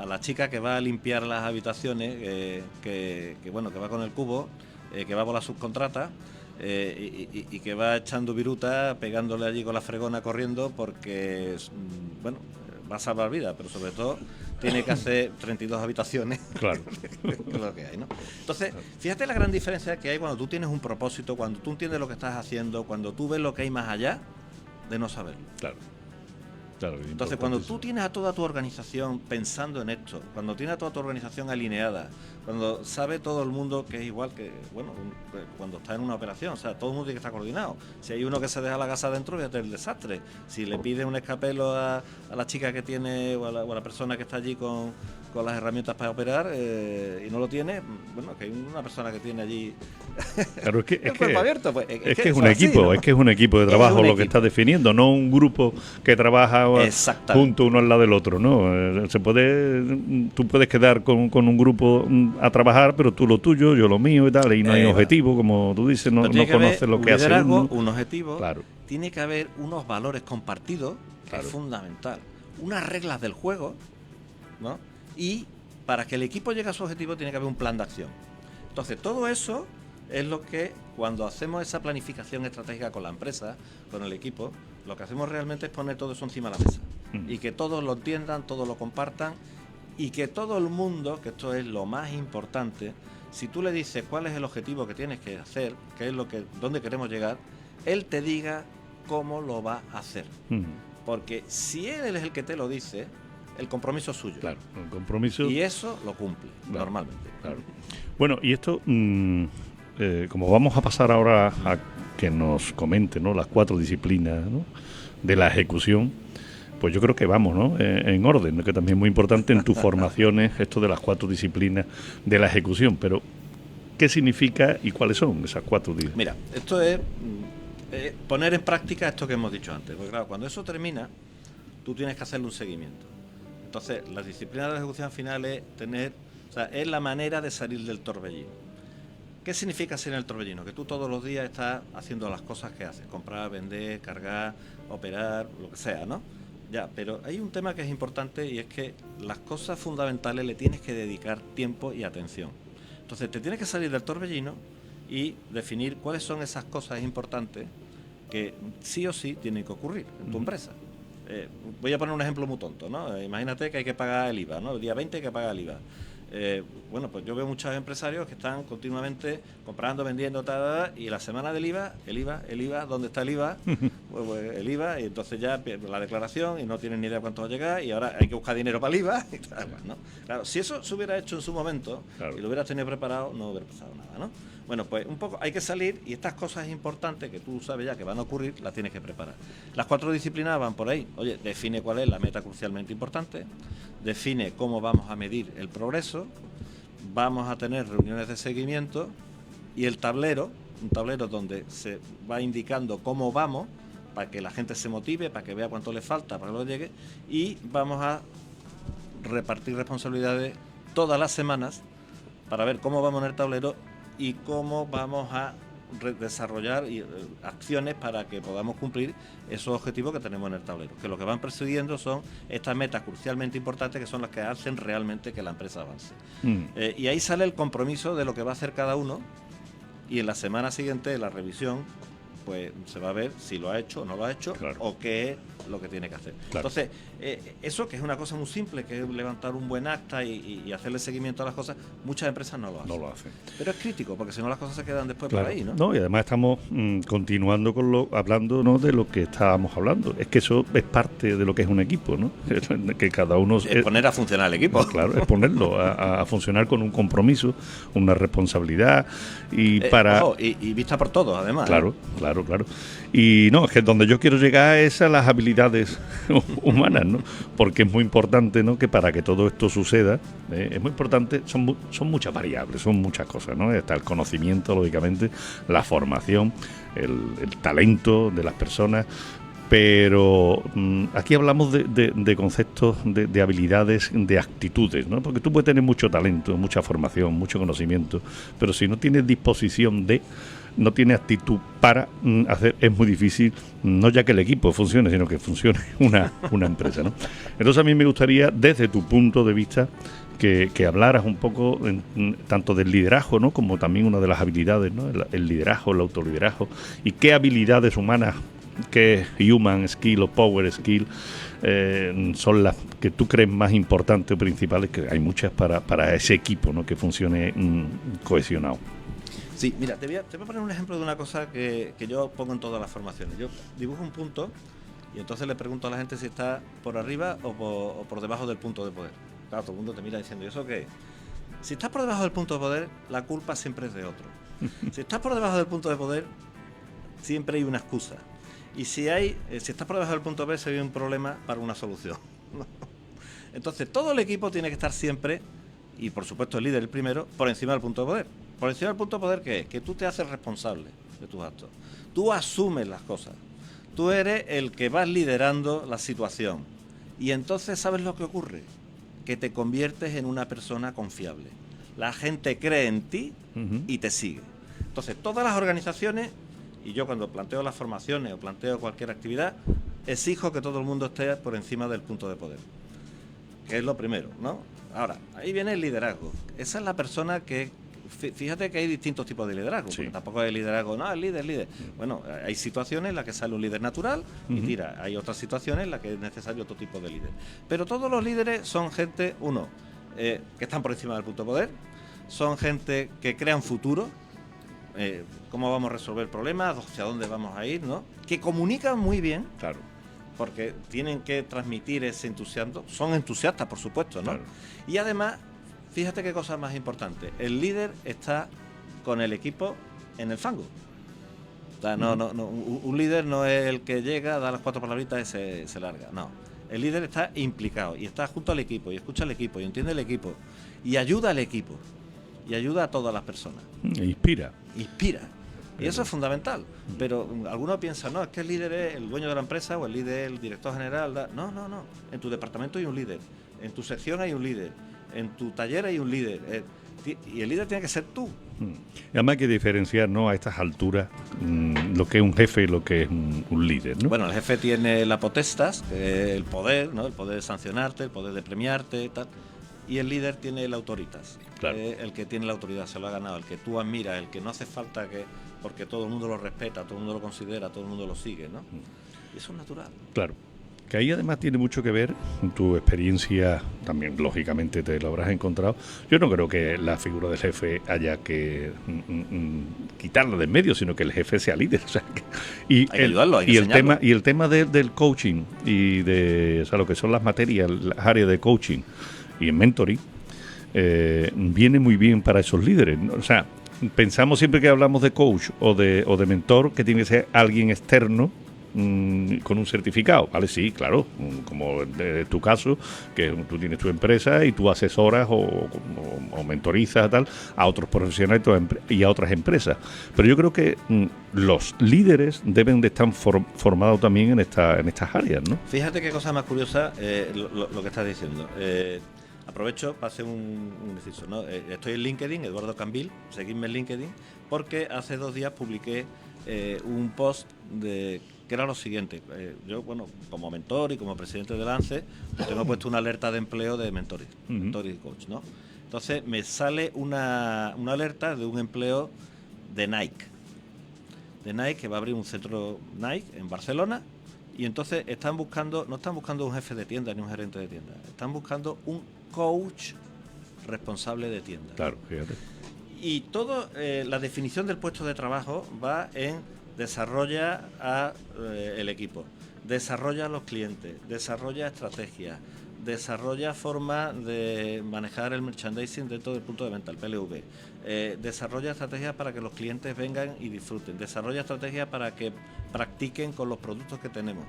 la chica que va a limpiar las habitaciones, que va con el cubo, que va por la subcontrata, y que va echando viruta, pegándole allí con la fregona, corriendo, porque va a salvar vidas, pero sobre todo tiene que hacer 32 habitaciones. Claro. Es lo que hay, ¿no? Entonces, fíjate la gran diferencia que hay cuando tú tienes un propósito, cuando tú entiendes lo que estás haciendo, cuando tú ves lo que hay más allá de no saberlo. Claro. Entonces, cuando tú tienes a toda tu organización pensando en esto, cuando tienes a toda tu organización alineada, cuando sabe todo el mundo que es igual que, cuando está en una operación, o sea, todo el mundo tiene que estar coordinado. Si hay uno que se deja la casa adentro, fíjate el desastre. Si le pide un escapelo a la chica que tiene, o a la persona que está allí con las herramientas para operar, y no lo tiene, que hay una persona que tiene allí claro, es que el cuerpo abierto, pues, es que es un equipo, ¿no? Es que es un equipo de trabajo lo que está definiendo, no un grupo que trabaja junto uno al lado del otro, ¿no? Tú puedes quedar con un grupo a trabajar, pero tú lo tuyo, yo lo mío y tal, y no hay objetivo, como tú dices, no conoces lo que hace uno. Un objetivo, claro. Tiene que haber unos valores compartidos, que es fundamental, unas reglas del juego, ¿no? Y para que el equipo llegue a su objetivo tiene que haber un plan de acción. Entonces, todo eso es lo que, cuando hacemos esa planificación estratégica con la empresa, con el equipo, lo que hacemos realmente es poner todo eso encima de la mesa. Y que todos lo entiendan, todos lo compartan, y que todo el mundo, que esto es lo más importante, si tú le dices cuál es el objetivo que tienes que hacer, qué es dónde queremos llegar, él te diga cómo lo va a hacer. Porque si él es el que te lo dice, el compromiso es suyo. Claro, el compromiso. Y eso lo cumple, normalmente. Claro. Bueno, y esto, como vamos a pasar ahora a que nos comente, ¿no?, las 4 disciplinas, ¿no?, de la ejecución, pues yo creo que vamos, ¿no?, en orden, ¿no?, que también es muy importante en tus formaciones esto de las 4 disciplinas de la ejecución. Pero, ¿qué significa y cuáles son esas 4 disciplinas? Mira, esto es poner en práctica esto que hemos dicho antes. Porque claro, cuando eso termina, tú tienes que hacerle un seguimiento. Entonces, la disciplina de la ejecución final es es la manera de salir del torbellino. ¿Qué significa salir del torbellino? Que tú todos los días estás haciendo las cosas que haces, comprar, vender, cargar, operar, lo que sea, ¿no? Ya, pero hay un tema que es importante, y es que las cosas fundamentales le tienes que dedicar tiempo y atención. Entonces, te tienes que salir del torbellino y definir cuáles son esas cosas importantes que sí o sí tienen que ocurrir en tu empresa. Voy a poner un ejemplo muy tonto, ¿no? Imagínate que hay que pagar el IVA, ¿no? El día 20 hay que pagar el IVA. Pues yo veo muchos empresarios que están continuamente comprando, vendiendo, y la semana del IVA, el IVA, ¿dónde está el IVA? Pues el IVA, y entonces ya la declaración, y no tienen ni idea cuánto va a llegar, y ahora hay que buscar dinero para el IVA, y tal, ¿no? Claro, si eso se hubiera hecho en su momento, claro, y lo hubieras tenido preparado, no hubiera pasado nada, ¿no? Bueno, pues un poco hay que salir, y estas cosas importantes que tú sabes ya que van a ocurrir, las tienes que preparar. Las 4 disciplinas van por ahí. Oye, define cuál es la meta crucialmente importante, define cómo vamos a medir el progreso, vamos a tener reuniones de seguimiento y el tablero, un tablero donde se va indicando cómo vamos, para que la gente se motive, para que vea cuánto le falta, para que lo llegue, y vamos a repartir responsabilidades todas las semanas para ver cómo vamos en el tablero y cómo vamos a desarrollar acciones para que podamos cumplir esos objetivos que tenemos en el tablero, que lo que van persiguiendo son estas metas crucialmente importantes, que son las que hacen realmente que la empresa avance. Y ahí sale el compromiso de lo que va a hacer cada uno, y en la semana siguiente de la revisión pues se va a ver si lo ha hecho o no lo ha hecho, claro, o qué es lo que tiene que hacer. Claro. Entonces, eso que es una cosa muy simple, que es levantar un buen acta y hacerle seguimiento a las cosas, muchas empresas no lo hacen. No lo hacen. Pero es crítico, porque si no las cosas se quedan después, claro, por ahí, ¿no? No, y además estamos continuando con hablando, ¿no?, de lo que estábamos hablando. Es que eso es parte de lo que es un equipo, ¿no? Que cada uno... Es poner a funcionar el equipo. Claro, es ponerlo a funcionar con un compromiso, una responsabilidad y ojo, y vista por todos, además. Claro, claro. Y no, es que donde yo quiero llegar es a las habilidades humanas, ¿no? Porque es muy importante, ¿no?, que para que todo esto suceda, es muy importante, son muchas variables, son muchas cosas, ¿no? Está el conocimiento, lógicamente, la formación, el talento de las personas, pero aquí hablamos de conceptos, de habilidades, de actitudes, ¿no? Porque tú puedes tener mucho talento, mucha formación, mucho conocimiento, pero si no tienes disposición no tiene actitud para hacer, es muy difícil, no ya que el equipo funcione, sino que funcione una empresa, ¿no? Entonces a mí me gustaría, desde tu punto de vista, que hablaras un poco tanto del liderazgo, ¿no?, como también una de las habilidades, ¿no?, el liderazgo, el autoliderazgo, y qué habilidades humanas, qué human skill o power skill son las que tú crees más importantes o principales, que hay muchas para ese equipo, ¿no?, que funcione cohesionado. Sí, mira, te voy a poner un ejemplo de una cosa que yo pongo en todas las formaciones. Yo dibujo un punto y entonces le pregunto a la gente si está por arriba o por debajo del punto de poder. Claro, todo el mundo te mira diciendo, ¿y eso qué es? Si estás por debajo del punto de poder, la culpa siempre es de otro. Si estás por debajo del punto de poder, siempre hay una excusa. Y si estás por debajo del punto de poder, sería un problema para una solución. Entonces, todo el equipo tiene que estar siempre, y por supuesto el líder el primero, por encima del punto de poder. Por encima del punto de poder, ¿qué es? Que tú te haces responsable de tus actos. Tú asumes las cosas. Tú eres el que vas liderando la situación. Y entonces, ¿sabes lo que ocurre? Que te conviertes en una persona confiable. La gente cree en ti y te sigue. Entonces, todas las organizaciones, y yo cuando planteo las formaciones o planteo cualquier actividad, exijo que todo el mundo esté por encima del punto de poder. Que es lo primero, ¿no? Ahora, ahí viene el liderazgo. Esa es la persona que... Fíjate que hay distintos tipos de liderazgo, sí, porque tampoco hay liderazgo, no, el líder. Bueno, hay situaciones en las que sale un líder natural y tira. Hay otras situaciones en las que es necesario otro tipo de líder. Pero todos los líderes son gente, que están por encima del punto de poder, son gente que crean futuro, cómo vamos a resolver problemas, hacia dónde vamos a ir, ¿no? Que comunican muy bien, claro, porque tienen que transmitir ese entusiasmo, son entusiastas, por supuesto, ¿no? Claro. Y además, fíjate qué cosa más importante, el líder está con el equipo en el fango. O sea, un líder no es el que llega, da las 4 palabritas y se larga, no. El líder está implicado y está junto al equipo y escucha al equipo y entiende el equipo y ayuda al equipo y ayuda a todas las personas. Inspira. Y eso es fundamental. Pero algunos piensan, no, es que el líder es el dueño de la empresa o el líder es el director general. No. En tu departamento hay un líder, en tu sección hay un líder, en tu taller hay un líder, y el líder tiene que ser tú. Y además hay que diferenciar, ¿no?, a estas alturas lo que es un jefe y lo que es un líder, ¿no? Bueno, el jefe tiene la potestas, el poder, ¿no?, el poder de sancionarte, el poder de premiarte, tal. Y el líder tiene el autoritas, claro, el que tiene la autoridad, se lo ha ganado, el que tú admiras, el que no hace falta porque todo el mundo lo respeta, todo el mundo lo considera, todo el mundo lo sigue, ¿no? Y eso es natural. Claro. Que ahí además tiene mucho que ver con tu experiencia, también lógicamente te lo habrás encontrado. Yo no creo que la figura del jefe haya que quitarla de en medio, sino que el jefe sea líder. O sea, hay que ayudarlo, hay que enseñarlo. Y el tema del coaching y de lo que son las materias, las áreas de coaching y en mentoring, viene muy bien para esos líderes, ¿no? O sea, pensamos siempre que hablamos de coach o de mentor que tiene que ser alguien externo con un certificado, ¿vale? Sí, claro, como en tu caso, que tú tienes tu empresa y tú asesoras o mentorizas tal a otros profesionales y a otras empresas. Pero yo creo que los líderes deben de estar formados también en estas áreas, ¿no? Fíjate qué cosa más curiosa lo que estás diciendo. Aprovecho para hacer un inciso, ¿no? Estoy en LinkedIn, Eduardo Cambil, seguidme en LinkedIn, porque hace 2 días publiqué un post que era lo siguiente. Yo, bueno, como mentor y como presidente de Lance, pues tengo puesto una alerta de empleo de mentor y coach, ¿no? Entonces me sale una alerta de un empleo de Nike, que va a abrir un centro Nike en Barcelona, y entonces no están buscando un jefe de tienda ni un gerente de tienda, están buscando un coach responsable de tienda. Claro, fíjate. Y todo, la definición del puesto de trabajo va en desarrolla el equipo, desarrolla a los clientes, desarrolla estrategias, desarrolla formas de manejar el merchandising dentro del punto de venta, el PLV, desarrolla estrategias para que los clientes vengan y disfruten, desarrolla estrategias para que practiquen con los productos que tenemos.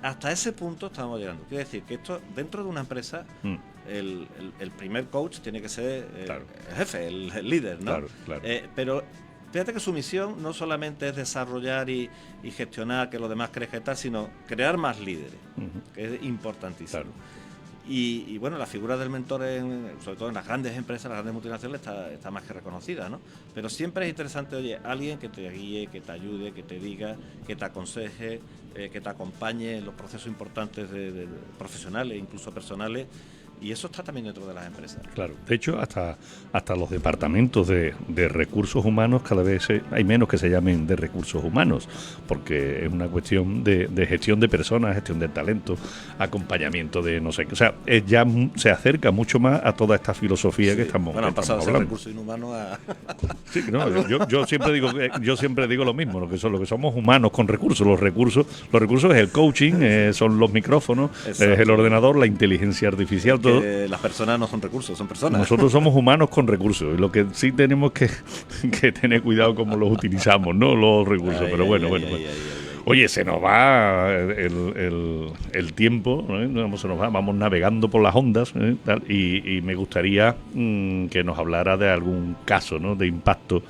Hasta ese punto estamos llegando. Quiere decir que esto, dentro de una empresa, el primer coach tiene que ser claro, el jefe, el líder, ¿no? Claro. Pero fíjate que su misión no solamente es desarrollar y gestionar que los demás crezcan y tal, sino crear más líderes, que es importantísimo. Claro. Y bueno, la figura del mentor, sobre todo en las grandes empresas, las grandes multinacionales, está más que reconocida, ¿no? Pero siempre es interesante, oye, alguien que te guíe, que te ayude, que te diga, que te aconseje, que te acompañe en los procesos importantes de profesionales, incluso personales. Y eso está también dentro de las empresas. Claro, de hecho, hasta los departamentos de recursos humanos cada vez hay menos que se llamen de recursos humanos, porque es una cuestión de gestión de personas, gestión de talento, acompañamiento de no sé qué. O sea, ya se acerca mucho más a toda esta filosofía que estamos hablando. Bueno, han pasado de ser recursos inhumanos a... Sí, no, yo siempre digo lo mismo, lo que somos humanos con recursos. Los recursos es el coaching, son los micrófonos, es el ordenador, la inteligencia artificial. Las personas no son recursos, son personas. Nosotros somos humanos con recursos, y lo que sí tenemos que tener cuidado cómo los utilizamos, ¿no? Los recursos, pero bueno. Oye, se nos va el tiempo, ¿no? Se nos va, vamos navegando por las ondas, tal, y me gustaría que nos hablara de algún caso, ¿no? De impacto.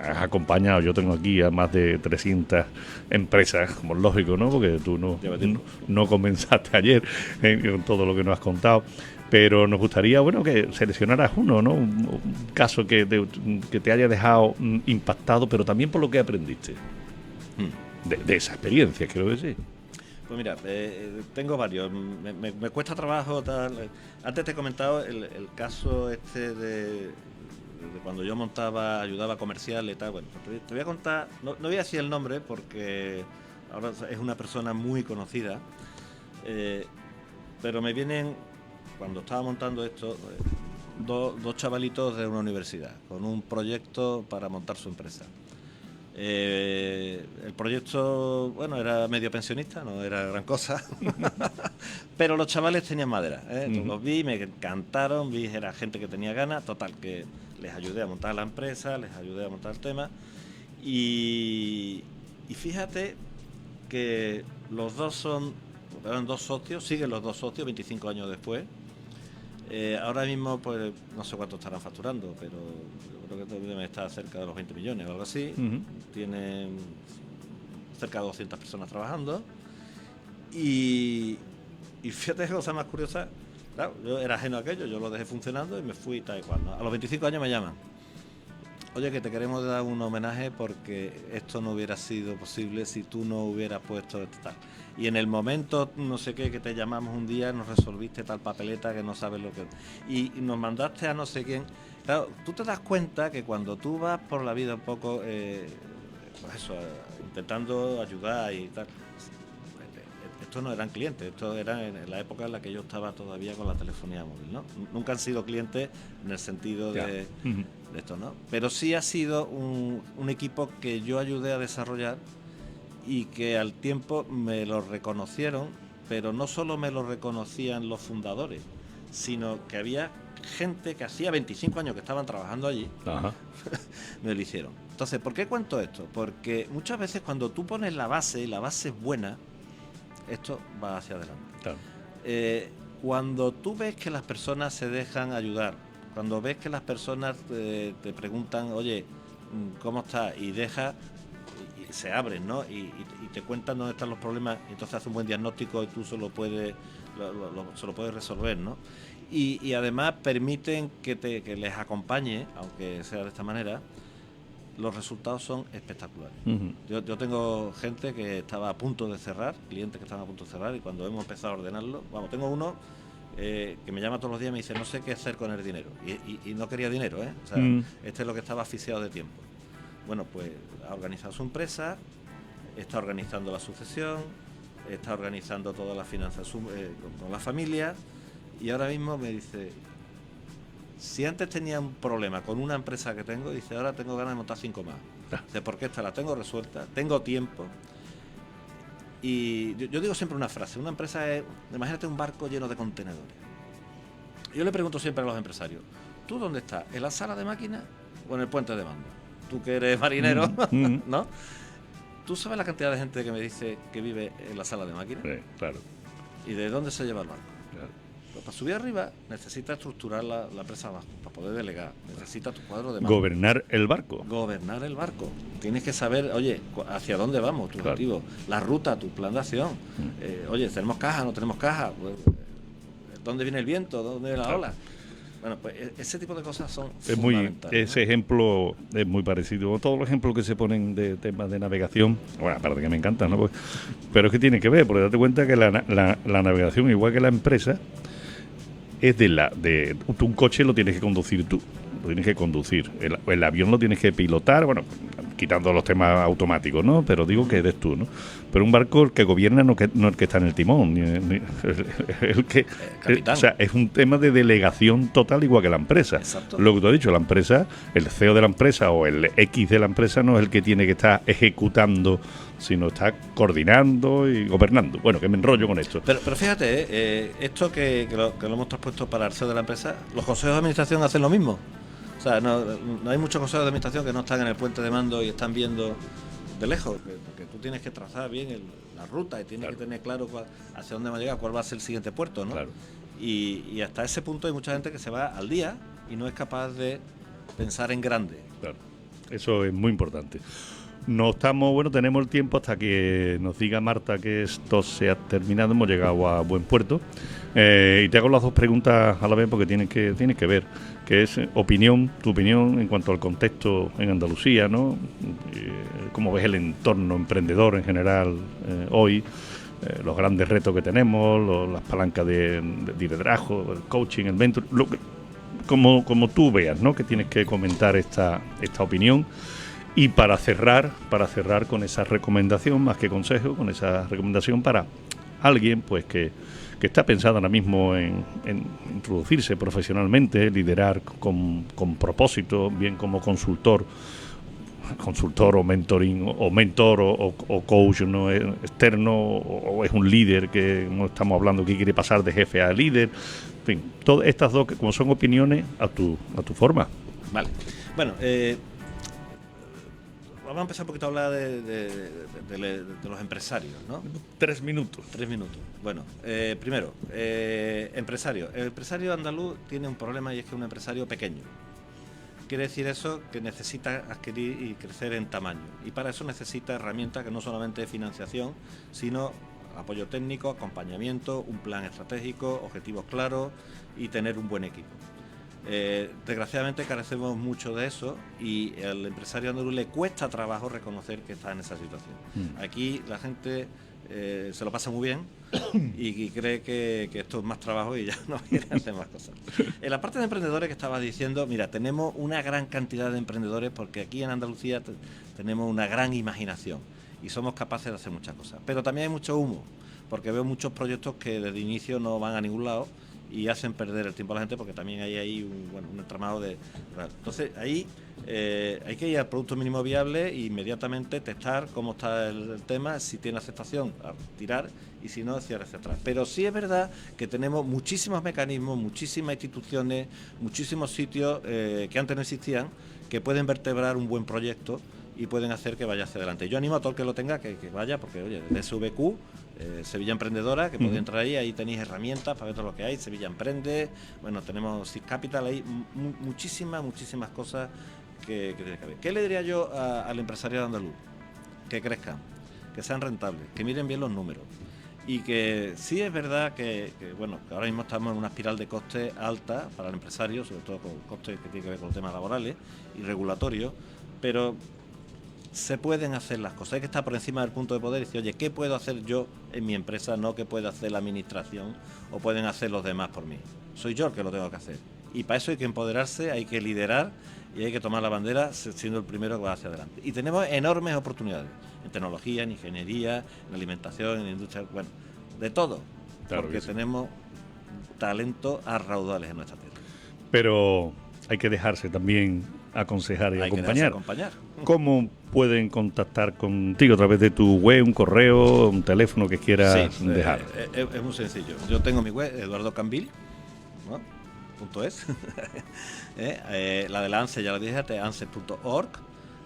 Has acompañado, yo tengo aquí a más de 300 empresas, como es lógico, ¿no? Porque tú no comenzaste ayer con todo lo que nos has contado, pero nos gustaría, bueno, que seleccionaras uno, ¿no? Un caso que te haya dejado impactado, pero también por lo que aprendiste de esa experiencia, quiero decir. Pues mira, tengo varios. Me cuesta trabajo tal. Antes te he comentado el caso de cuando yo ayudaba comercial y tal. Bueno, te voy a contar, no voy a decir el nombre porque ahora es una persona muy conocida, pero me vienen, cuando estaba montando esto, dos chavalitos de una universidad con un proyecto para montar su empresa. El proyecto, bueno, era medio pensionista, no era gran cosa, pero los chavales tenían madera, los vi, me encantaron, era gente que tenía ganas, total, que les ayudé a montar la empresa, les ayudé a montar el tema, y fíjate que los dos eran 2 socios, siguen los 2 socios 25 años después. Ahora mismo, pues no sé cuánto estarán facturando, pero yo creo que deben estar cerca de los 20 millones o algo así. Tienen cerca de 200 personas trabajando. Y fíjate qué cosa más curiosa. Claro, yo era ajeno a aquello, yo lo dejé funcionando y me fui tal y cual, ¿no? A los 25 años me llaman. Oye, que te queremos dar un homenaje porque esto no hubiera sido posible si tú no hubieras puesto esto tal. Y en el momento, no sé qué, que te llamamos un día, nos resolviste tal papeleta que no sabes lo que... Y nos mandaste a no sé quién. Claro, tú te das cuenta que cuando tú vas por la vida un poco, pues eso, intentando ayudar y tal... Estos no eran clientes, estos eran en la época en la que yo estaba todavía con la telefonía móvil, ¿no? Nunca han sido clientes en el sentido de esto, ¿no? Pero sí ha sido un equipo que yo ayudé a desarrollar y que al tiempo me lo reconocieron, pero no solo me lo reconocían los fundadores, sino que había gente que hacía 25 años que estaban trabajando allí, me lo hicieron. Entonces, ¿por qué cuento esto? Porque muchas veces cuando tú pones la base y la base es buena, esto va hacia adelante. Claro. Cuando tú ves que las personas se dejan ayudar, cuando ves que las personas te preguntan, oye, ¿cómo estás? Y se abren, ¿no? Y te cuentan dónde están los problemas, y entonces hace un buen diagnóstico y tú se lo puedes resolver, ¿no? Y además permiten que les acompañe, aunque sea de esta manera, los resultados son espectaculares. Uh-huh. Yo tengo gente que estaba a punto de cerrar, clientes que estaban a punto de cerrar, y cuando hemos empezado a ordenarlo, tengo uno que me llama todos los días y me dice, no sé qué hacer con el dinero, y no quería dinero, ¿eh? O sea, este es lo que estaba asfixiado de tiempo. Bueno, pues ha organizado su empresa, está organizando la sucesión, está organizando todas las finanzas con la familia, y ahora mismo me dice, si antes tenía un problema con una empresa que tengo, dice, ahora tengo ganas de montar 5 más. Dice, porque esta la tengo resuelta, tengo tiempo. Y yo digo siempre una frase, una empresa es, imagínate un barco lleno de contenedores. Yo le pregunto siempre a los empresarios, ¿tú dónde estás? ¿En la sala de máquinas o en el puente de mando? Tú que eres marinero, ¿no? ¿Tú sabes la cantidad de gente que me dice que vive en la sala de máquinas? Sí, claro. ¿Y de dónde se lleva el barco? Claro. Pues para subir arriba necesita estructurar la empresa abajo, para poder delegar. Necesita tu cuadro de mando. Gobernar el barco. Gobernar el barco. Tienes que saber, oye, hacia dónde vamos, tu objetivo, la ruta, tu plan de acción. Oye, ¿tenemos caja? ¿No tenemos caja? Pues, ¿dónde viene el viento? ¿Dónde viene la ola? Bueno, pues ese tipo de cosas son fundamentales. Ese ejemplo es muy parecido. Todos los ejemplos que se ponen de temas de navegación, bueno, aparte que me encantan, ¿no? Pero es que tiene que ver, porque date cuenta que la navegación, igual que la empresa, es de un coche lo tienes que conducir tú, lo tienes que conducir. El avión lo tienes que pilotar, bueno, quitando los temas automáticos, ¿no? Pero digo que eres tú, ¿no? Pero un barco, el que gobierna no es el que está en el timón, ni el que... capitán. O sea, es un tema de delegación total, igual que la empresa. Exacto. Lo que tú has dicho, la empresa, el CEO de la empresa o el X de la empresa no es el que tiene que estar ejecutando, sino está coordinando y gobernando. Bueno, que me enrollo con esto. Pero fíjate, esto que lo hemos traspuesto para el CEO de la empresa, los consejos de administración hacen lo mismo. O sea, no hay muchos consejos de administración que no están en el puente de mando y están viendo de lejos, porque tú tienes que trazar bien la ruta y tienes que tener claro hacia dónde va a llegar, cuál va a ser el siguiente puerto, ¿no? Claro. Y hasta ese punto hay mucha gente que se va al día y no es capaz de pensar en grande. Claro, eso es muy importante. Tenemos el tiempo hasta que nos diga Marta que esto se ha terminado, hemos llegado a buen puerto. Y te hago las dos preguntas a la vez porque tienes que ver, que es tu opinión en cuanto al contexto en Andalucía, ¿no? Cómo ves el entorno emprendedor en general hoy, los grandes retos que tenemos, las palancas de liderazgo, el coaching, el mentor, como tú veas, ¿no? Que tienes que comentar esta opinión. Y para cerrar con esa recomendación, más que consejo, con esa recomendación para alguien pues que está pensando ahora mismo en introducirse profesionalmente, liderar con propósito, bien como consultor o mentoring o mentor o coach, ¿no? Externo, o es un líder que no estamos hablando que quiere pasar de jefe a líder. En fin, todas estas dos, como son opiniones, a tu forma. Vale. Bueno, vamos a empezar un poquito a hablar de los empresarios, ¿no? 3 minutos. 3 minutos. Bueno, primero, empresario. El empresario andaluz tiene un problema y es que es un empresario pequeño. Quiere decir eso que necesita adquirir y crecer en tamaño. Y para eso necesita herramientas que no solamente es financiación, sino apoyo técnico, acompañamiento, un plan estratégico, objetivos claros y tener un buen equipo. Desgraciadamente carecemos mucho de eso y al empresario andaluz le cuesta trabajo reconocer que está en esa situación. Aquí la gente se lo pasa muy bien y cree que esto es más trabajo y ya no quiere hacer más cosas. En la parte de emprendedores que estabas diciendo, mira, tenemos una gran cantidad de emprendedores porque aquí en Andalucía tenemos una gran imaginación y somos capaces de hacer muchas cosas. Pero también hay mucho humo, porque veo muchos proyectos que desde inicio no van a ningún lado y hacen perder el tiempo a la gente, porque también hay ahí un entramado de... Entonces ahí hay que ir al producto mínimo viable e inmediatamente testar cómo está el tema, si tiene aceptación, a tirar, y si no, hacia atrás. Pero sí es verdad que tenemos muchísimos mecanismos, muchísimas instituciones, muchísimos sitios que antes no existían, que pueden vertebrar un buen proyecto y pueden hacer que vaya hacia adelante. Yo animo a todo el que lo tenga que vaya, porque oye, de SVQ, Sevilla Emprendedora, que podéis entrar ahí tenéis herramientas para ver todo lo que hay, Sevilla Emprende, bueno, tenemos Six Capital, hay muchísimas cosas que tiene que haber. ¿Qué le diría yo al empresariado andaluz? Que crezcan, que sean rentables, que miren bien los números, y que sí es verdad que ahora mismo estamos en una espiral de costes alta para el empresario, sobre todo con costes que tienen que ver con temas laborales y regulatorios, pero se pueden hacer las cosas. Hay que estar por encima del punto de poder y decir, oye, ¿qué puedo hacer yo en mi empresa? No qué puede hacer la administración o pueden hacer los demás por mí. Soy yo el que lo tengo que hacer. Y para eso hay que empoderarse, hay que liderar y hay que tomar la bandera siendo el primero que va hacia adelante. Y tenemos enormes oportunidades en tecnología, en ingeniería, en alimentación, en industria, bueno, de todo. Claro, porque tenemos talento a raudales en nuestra tierra. Pero hay que dejarse también aconsejar y acompañar. ¿Cómo pueden contactar contigo? ¿A través de tu web, un correo, un teléfono que quieras dejar? Es muy sencillo. Yo tengo mi web, eduardocambil, ¿no? .es. La de la ANSE ya la dije, anse.org.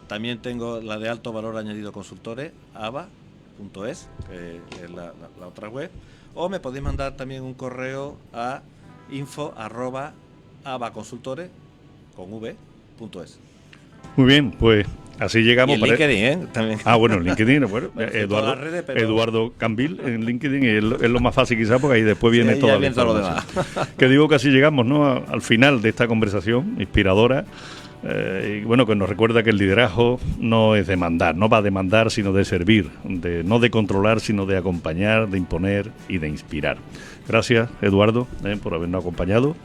También tengo la de alto valor añadido consultores, ava.es, que es la otra web. O me podéis mandar también un correo a info@avaconsultores.es. Muy bien, pues así llegamos. Y en LinkedIn, también. Bueno, LinkedIn, bueno, Eduardo Cambil en LinkedIn es lo más fácil quizás, porque ahí después viene todo lo demás. Que digo que así llegamos, ¿no?, al final de esta conversación inspiradora. Y bueno, que nos recuerda que el liderazgo no es demandar, no va a demandar, sino de servir, no de controlar, sino de acompañar, de imponer y de inspirar. Gracias, Eduardo, por habernos acompañado.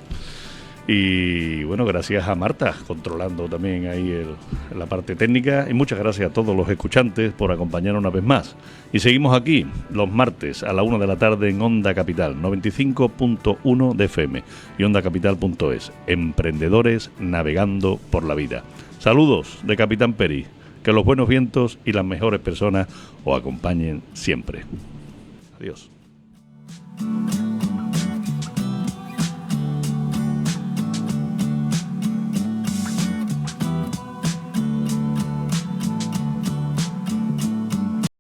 Y bueno, gracias a Marta, controlando también ahí la parte técnica. Y muchas gracias a todos los escuchantes por acompañarnos una vez más. Y seguimos aquí los martes a la 1 de la tarde en Onda Capital, 95.1 de FM y ondacapital.es. Emprendedores navegando por la vida. Saludos de Capitán Peri. Que los buenos vientos y las mejores personas os acompañen siempre. Adiós.